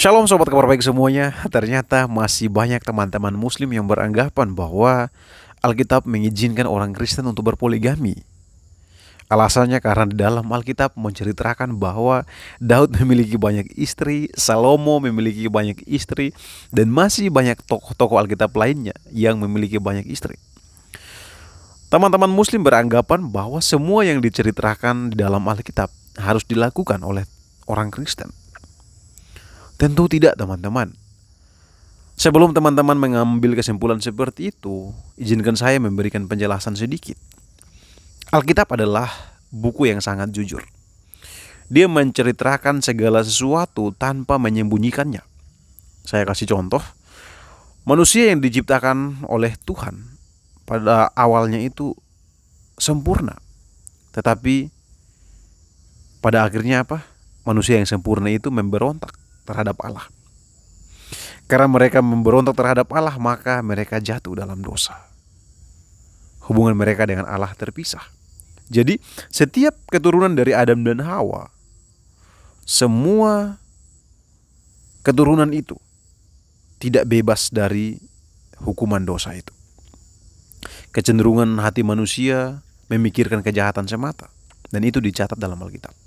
Shalom sobat kabar baik semuanya. Ternyata masih banyak teman-teman muslim yang beranggapan bahwa Alkitab mengizinkan orang Kristen untuk berpoligami. Alasannya karena di dalam Alkitab menceritakan bahwa Daud memiliki banyak istri, Salomo memiliki banyak istri, dan masih banyak tokoh-tokoh Alkitab lainnya yang memiliki banyak istri. Teman-teman muslim beranggapan bahwa semua yang diceritakan di dalam Alkitab harus dilakukan oleh orang Kristen. Tentu tidak, teman-teman. Sebelum teman-teman mengambil kesimpulan seperti itu, izinkan saya memberikan penjelasan sedikit. Alkitab adalah buku yang sangat jujur. Dia menceritakan segala sesuatu tanpa menyembunyikannya. Saya kasih contoh. Manusia yang diciptakan oleh Tuhan pada awalnya itu sempurna. Tetapi pada akhirnya apa? Manusia yang sempurna itu memberontak terhadap Allah. Karena mereka memberontak terhadap Allah, maka mereka jatuh dalam dosa. Hubungan mereka dengan Allah terpisah. Jadi setiap keturunan dari Adam dan Hawa, semua keturunan itu tidak bebas dari hukuman dosa itu. Kecenderungan hati manusia memikirkan kejahatan semata, dan itu dicatat dalam Alkitab.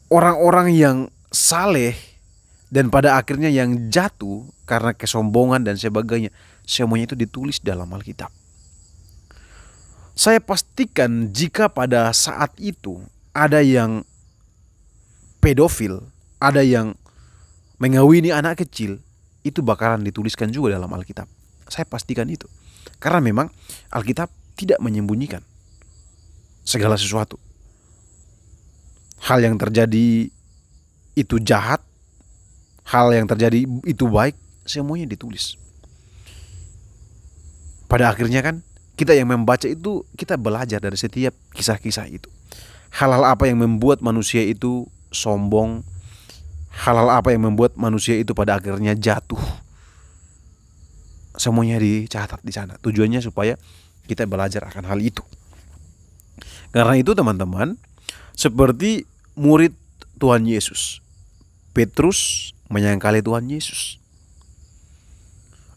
Orang-orang yang saleh dan pada akhirnya yang jatuh karena kesombongan dan sebagainya, semuanya itu ditulis dalam Alkitab. Saya pastikan jika pada saat itu ada yang pedofil, ada yang mengawini anak kecil, itu bakalan dituliskan juga dalam Alkitab. Saya pastikan itu. Karena memang Alkitab tidak menyembunyikan segala sesuatu. Hal yang terjadi itu jahat, hal yang terjadi itu baik, semuanya ditulis. Pada akhirnya kan kita yang membaca itu, kita belajar dari setiap kisah-kisah itu. Hal-hal apa yang membuat manusia itu sombong, hal-hal apa yang membuat manusia itu pada akhirnya jatuh, semuanya dicatat di sana. Tujuannya supaya kita belajar akan hal itu. Karena itu teman-teman, seperti murid Tuhan Yesus, Petrus menyangkali Tuhan Yesus.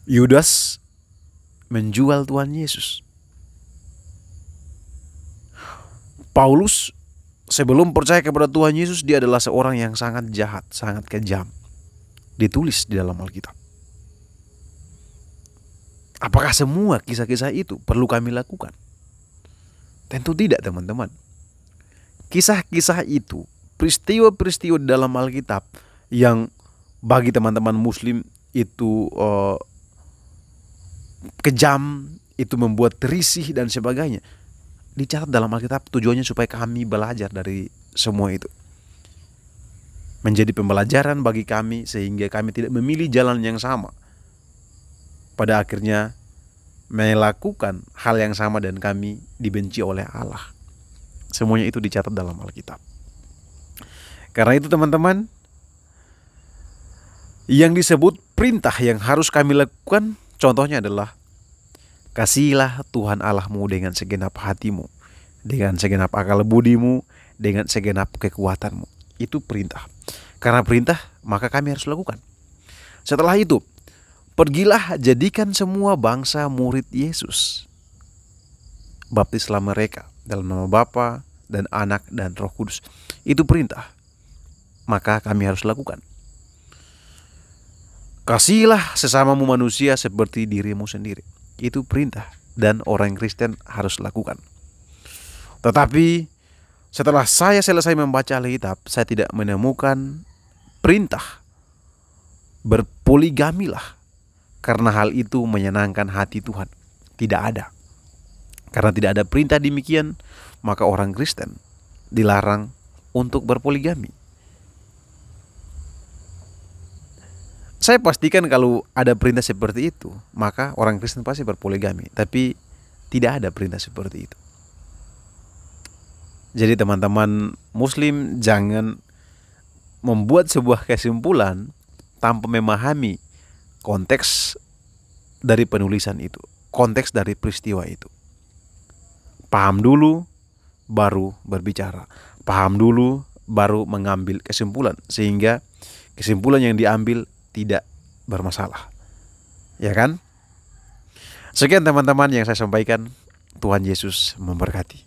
Yudas menjual Tuhan Yesus. Paulus sebelum percaya kepada Tuhan Yesus, dia adalah seorang yang sangat jahat, sangat kejam. Ditulis di dalam Alkitab. Apakah semua kisah-kisah itu perlu kami lakukan? Tentu tidak, teman-teman. Kisah-kisah itu, peristiwa-peristiwa di dalam Alkitab yang bagi teman-teman muslim itu kejam, itu membuat risih dan sebagainya, dicatat dalam Alkitab. Tujuannya supaya kami belajar dari semua itu, menjadi pembelajaran bagi kami sehingga kami tidak memilih jalan yang sama, pada akhirnya melakukan hal yang sama dan kami dibenci oleh Allah. Semuanya itu dicatat dalam Alkitab. Karena itu teman-teman, yang disebut perintah yang harus kami lakukan, contohnya adalah kasihilah Tuhan Allahmu dengan segenap hatimu, dengan segenap akal budimu, dengan segenap kekuatanmu. Itu perintah. Karena perintah, maka kami harus lakukan. Setelah itu, pergilah jadikan semua bangsa murid Yesus. Baptislah mereka dalam nama Bapa dan Anak dan Roh Kudus. Itu perintah. Maka kami harus lakukan. Kasihilah sesamamu manusia seperti dirimu sendiri. Itu perintah dan orang Kristen harus lakukan. Tetapi setelah saya selesai membaca Alkitab, saya tidak menemukan perintah berpoligamilah karena hal itu menyenangkan hati Tuhan. Tidak ada. Karena tidak ada perintah demikian, maka orang Kristen dilarang untuk berpoligami. Saya pastikan kalau ada perintah seperti itu, maka orang Kristen pasti berpoligami. Tapi tidak ada perintah seperti itu. Jadi teman-teman muslim jangan membuat sebuah kesimpulan tanpa memahami konteks dari penulisan itu, konteks dari peristiwa itu. Paham dulu, baru berbicara. Paham dulu, baru mengambil kesimpulan, sehingga kesimpulan yang diambil tidak bermasalah. Ya kan? Sekian teman-teman yang saya sampaikan. Tuhan Yesus memberkati.